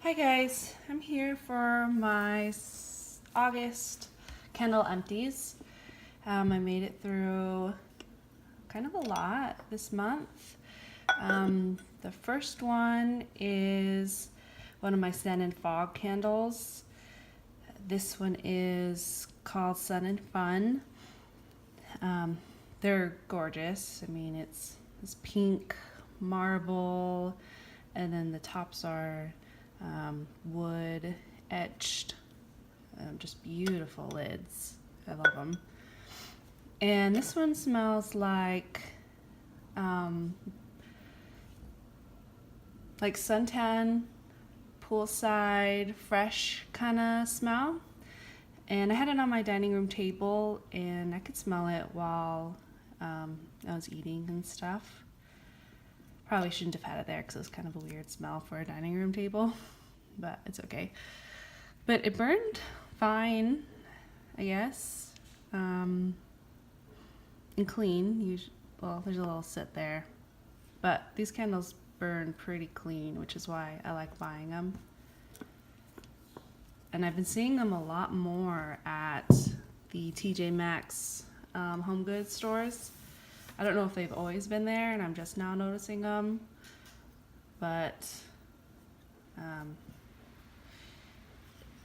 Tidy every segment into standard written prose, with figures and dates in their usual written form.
Hi guys, I'm here for my August candle empties. I made it through kind of a lot this month. The first one is one of my Sun and Fog candles. This one is called Sun and Fun. They're gorgeous. I mean, it's this pink marble, and then the tops are wood etched, just beautiful lids. I love them. And this one smells like suntan, poolside, fresh kind of smell. And I had it on my dining room table, and I could smell it while I was eating and stuff. Probably shouldn't have had it there because it was kind of a weird smell for a dining room table, but it's okay. But it burned fine, I guess, and clean. Well, there's a little sit there, but these candles burn pretty clean, which is why I like buying them. And I've been seeing them a lot more at the TJ Maxx home goods stores. I don't know if they've always been there and I'm just now noticing them, but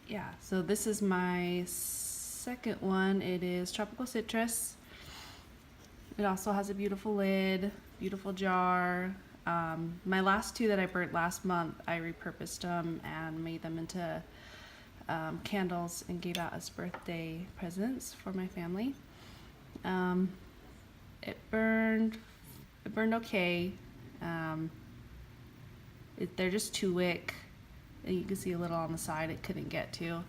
yeah, so this is my second one. It is Tropical Citrus. It also has a beautiful lid, beautiful jar. My last two that I burnt last month, I repurposed them and made them into candles and gave out as birthday presents for my family. It burned okay. They're just 2-wick, and you can see a little on the side it couldn't get to.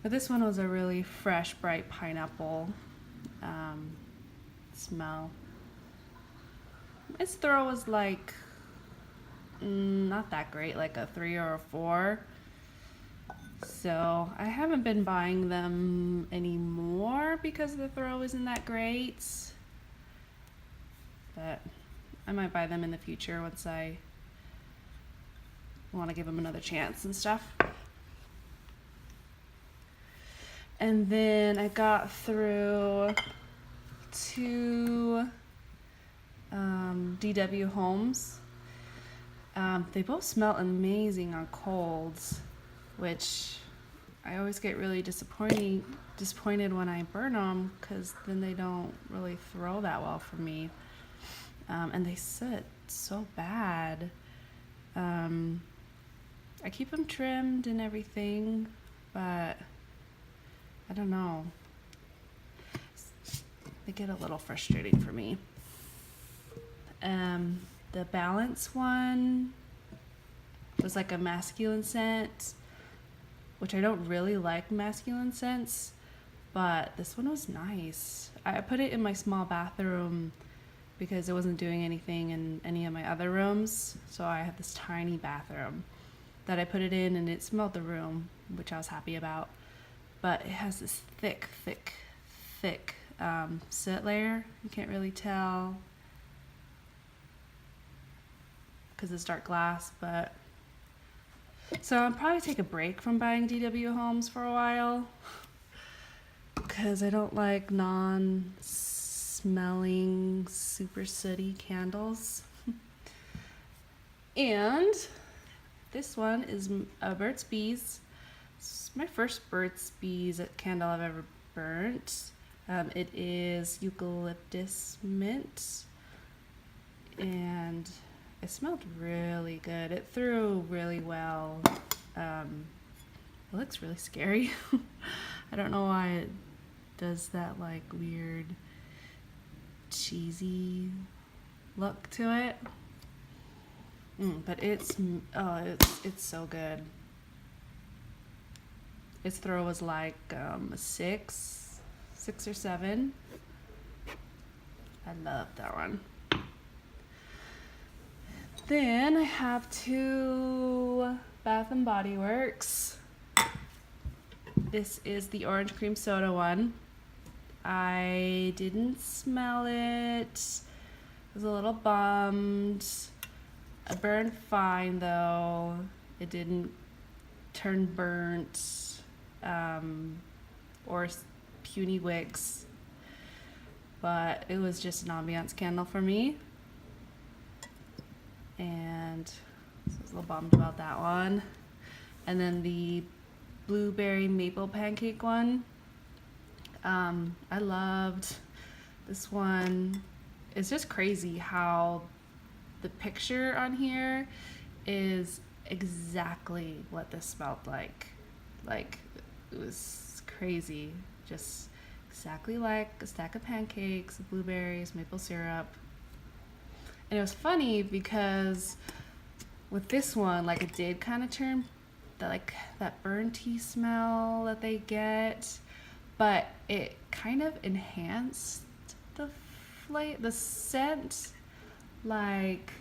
But this one was a really fresh, bright pineapple smell. Its throw was like not that great, like a 3 or a 4. So I haven't been buying them anymore because the throw isn't that great. But I might buy them in the future once I want to give them another chance and stuff. And then I got through 2 DW Homes. They both smell amazing on colds, which I always get really disappointed when I burn them because then they don't really throw that well for me. And they sit so bad. I keep them trimmed and everything, but I don't know. They get a little frustrating for me. The Balance one was like a masculine scent, which I don't really like masculine scents, but this one was nice. I put it in my small bathroom because it wasn't doing anything in any of my other rooms, so I have this tiny bathroom that I put it in, and it smelled the room, which I was happy about. But it has this thick soot layer. You can't really tell because it's dark glass, but so I'll probably take a break from buying DW Homes for a while because I don't like non-smelling, super sooty candles. And this one is Burt's Bees. It's my first Burt's Bees candle I've ever burnt. It is eucalyptus mint, and it smelled really good. It threw really well. It looks really scary. I don't know why it does that like weird cheesy look to it. But it's so good. Its throw was like a 6 or 7. I love that one. Then I have 2 Bath and Body Works. This is the orange cream soda one. I didn't smell it. I was a little bummed. It burned fine though. It didn't turn burnt or puny wicks, but it was just an ambiance candle for me. And so I was a little bummed about that one. And then the blueberry maple pancake one, I loved this one. It's just crazy how the picture on here is exactly what this smelled like. Like, it was crazy. Just exactly like a stack of pancakes, blueberries, maple syrup. And it was funny because with this one, like, it did kind of turn that burnt tea smell that they get, but it kind of enhanced the scent. Like,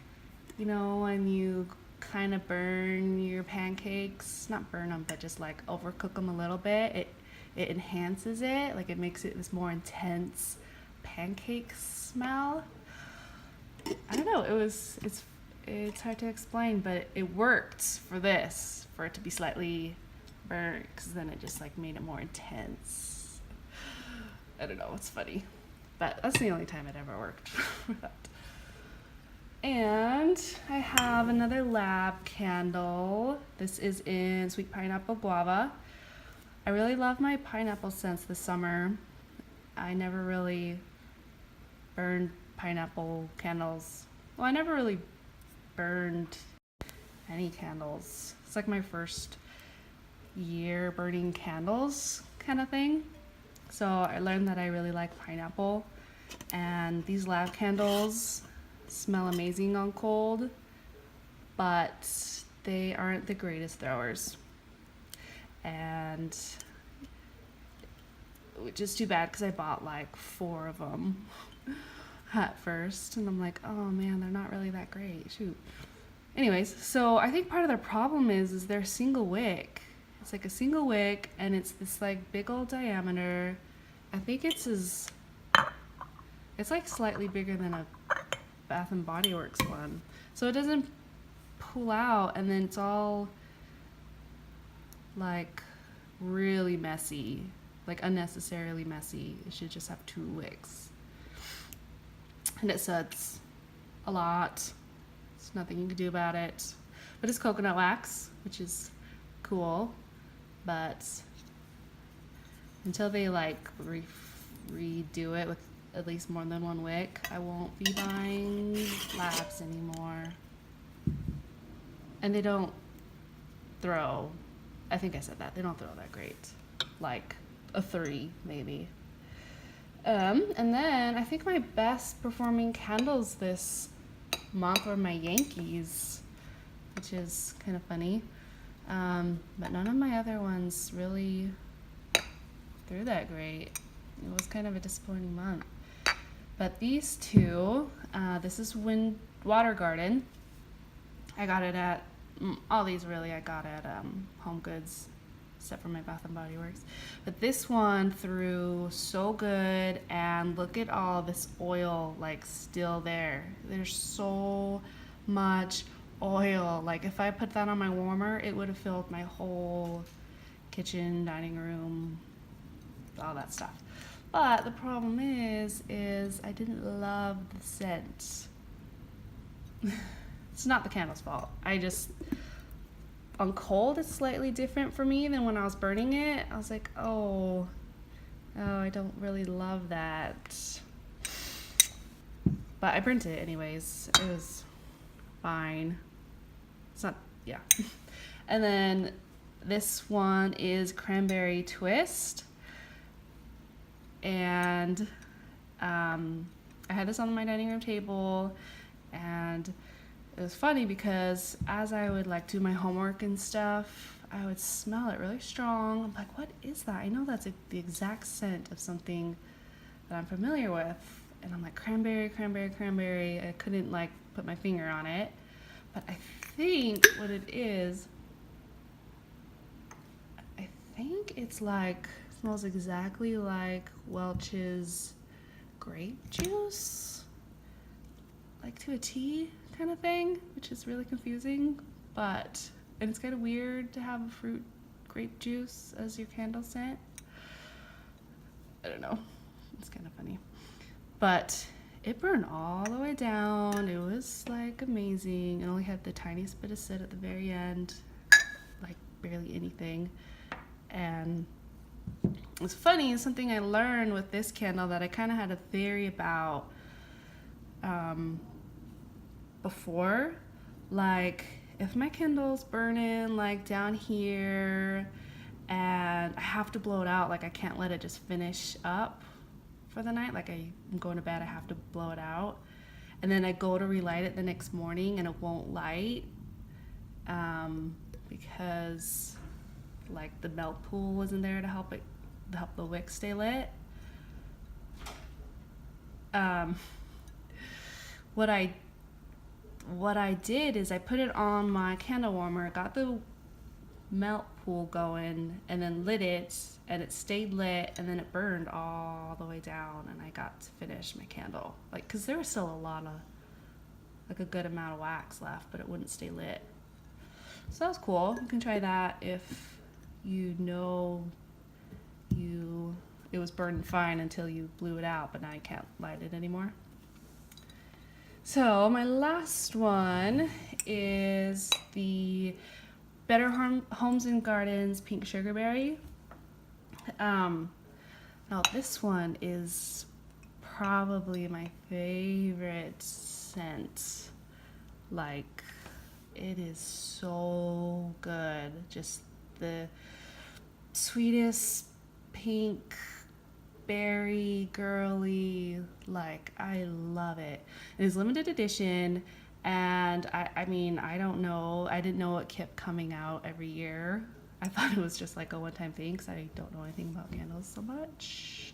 you know, when you kind of burn your pancakes, not burn them, but just like overcook them a little bit, it enhances it. Like, it makes it this more intense pancake smell. I don't know. It's hard to explain, but it worked for this, for it to be slightly burnt, because then it just like made it more intense. I don't know. It's funny, but that's the only time it ever worked for that. And I have another lab candle. This is in Sweet Pineapple Guava. I really love my pineapple scents this summer. I never really burned pineapple candles. Well, I never really burned any candles. It's like my first year burning candles kind of thing. So I learned that I really like pineapple, and these lab candles smell amazing on cold, but they aren't the greatest throwers. And which is too bad, because I bought like 4 of them at first, and I'm like, oh man, they're not really that great. Shoot. Anyways, so I think part of their problem is they're single wick. It's like a single wick, and it's this like big old diameter. I think it's like slightly bigger than a Bath and Body Works one. So it doesn't pull out, and then it's all like really messy, like unnecessarily messy. It should just have 2 wicks. And it suds a lot. There's nothing you can do about it. But it's coconut wax, which is cool. But until they like redo it with at least more than 1 wick, I won't be buying labs anymore. And they don't throw, I think I said that, they don't throw that great. Like a 3 maybe. And then I think my best performing candles this month were my Yankees, which is kind of funny. But none of my other ones really threw that great. It was kind of a disappointing month. But these 2, this is Water Garden. I got it at, all these really I got at Home Goods, except for my Bath and Body Works. But this one threw so good, and look at all this oil like still there. There's so much oil. Like, if I put that on my warmer, it would have filled my whole kitchen, dining room, all that stuff. But the problem is I didn't love the scent. It's not the candle's fault. On cold, it's slightly different for me than when I was burning it. I was like, oh, I don't really love that. But I burnt it anyways. It was fine. It's not, yeah. And then this one is Cranberry Twist. And I had this on my dining room table, and it was funny because as I would like do my homework and stuff, I would smell it really strong. I'm like, what is that? I know that's the exact scent of something that I'm familiar with. And I'm like, cranberry, cranberry, cranberry. I couldn't like put my finger on it. But I think what it is, I think it's like, smells exactly like Welch's grape juice. Like to a T. kind of thing, which is really confusing, and it's kind of weird to have a fruit grape juice as your candle scent. I don't know, it's kind of funny, but it burned all the way down. It was like amazing. It only had the tiniest bit of soot at the very end, like barely anything. And it's funny, something I learned with this candle that I kind of had a theory about before. Like, if my candle's burning like down here and I have to blow it out, like I can't let it just finish up for the night, like I'm going to bed, I have to blow it out, and then I go to relight it the next morning and it won't light because like the melt pool wasn't there to help the wick stay lit. What I did is I put it on my candle warmer, got the melt pool going, and then lit it, and it stayed lit, and then it burned all the way down, and I got to finish my candle. Like, because there was still a good amount of wax left, but it wouldn't stay lit. So that was cool. You can try that if you know it was burning fine until you blew it out, but now you can't light it anymore. So my last one is the Better Homes and Gardens Pink Sugarberry. Now this one is probably my favorite scent. Like, it is so good. Just the sweetest pink berry girly, like, I love it. It is limited edition, and I mean, I don't know, I didn't know it kept coming out every year. I thought it was just like a one-time thing because I don't know anything about candles so much.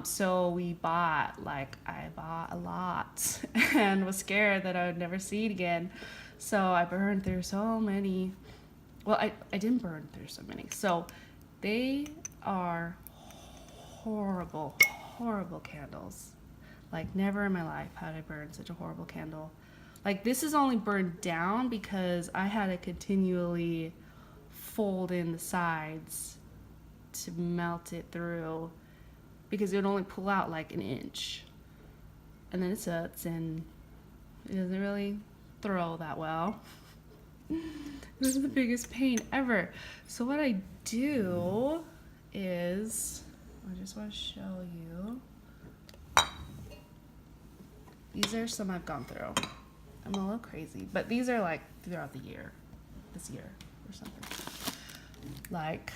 So I bought a lot and was scared that I would never see it again. So I burned through so many. Well, I didn't burn through so many. So they are horrible candles. Like, never in my life had I burned such a horrible candle. Like, this is only burned down because I had to continually fold in the sides to melt it through, because it would only pull out like an inch, and then it sits and it doesn't really throw that well. This is the biggest pain ever. So what I do is, I just want to show you. These are some I've gone through. I'm a little crazy, but these are like throughout the year, this year or something. Like,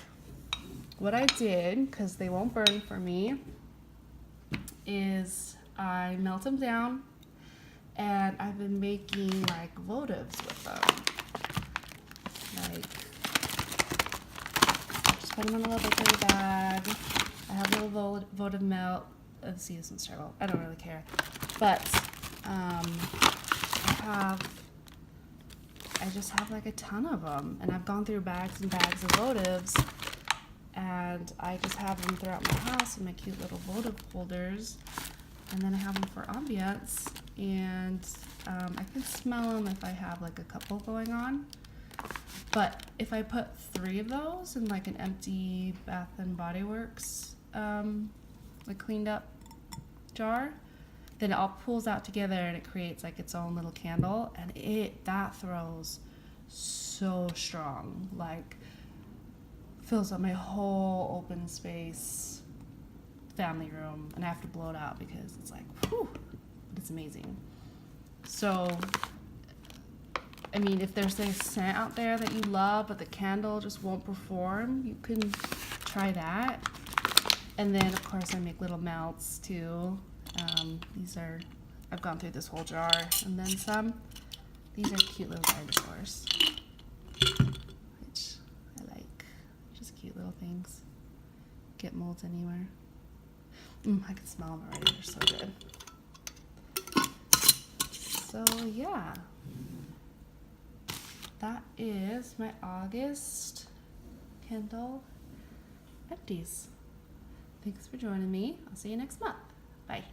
what I did, because they won't burn for me, is I melt them down, and I've been making like votives with them. Like, just put them in a little bakery bag. I have a little votive melt. See, this one's terrible. I don't really care. But I just have like a ton of them, and I've gone through bags and bags of votives, and I just have them throughout my house in my cute little votive holders, and then I have them for ambiance, and I can smell them if I have like a couple going on. But if I put 3 of those in like an empty Bath and Body Works like cleaned up jar, then it all pulls out together and it creates like its own little candle, and that throws so strong, like fills up my whole open space family room, and I have to blow it out because it's like, whew, it's amazing. So I mean, if there's a scent out there that you love but the candle just won't perform, you can try that. And then of course I make little melts too. I've gone through this whole jar and then some. These are cute little dinosaurs, which I like. Just cute little things. Get molds anywhere. I can smell them already. They're so good. So yeah, that is my August candle empties. Thanks for joining me. I'll see you next month. Bye.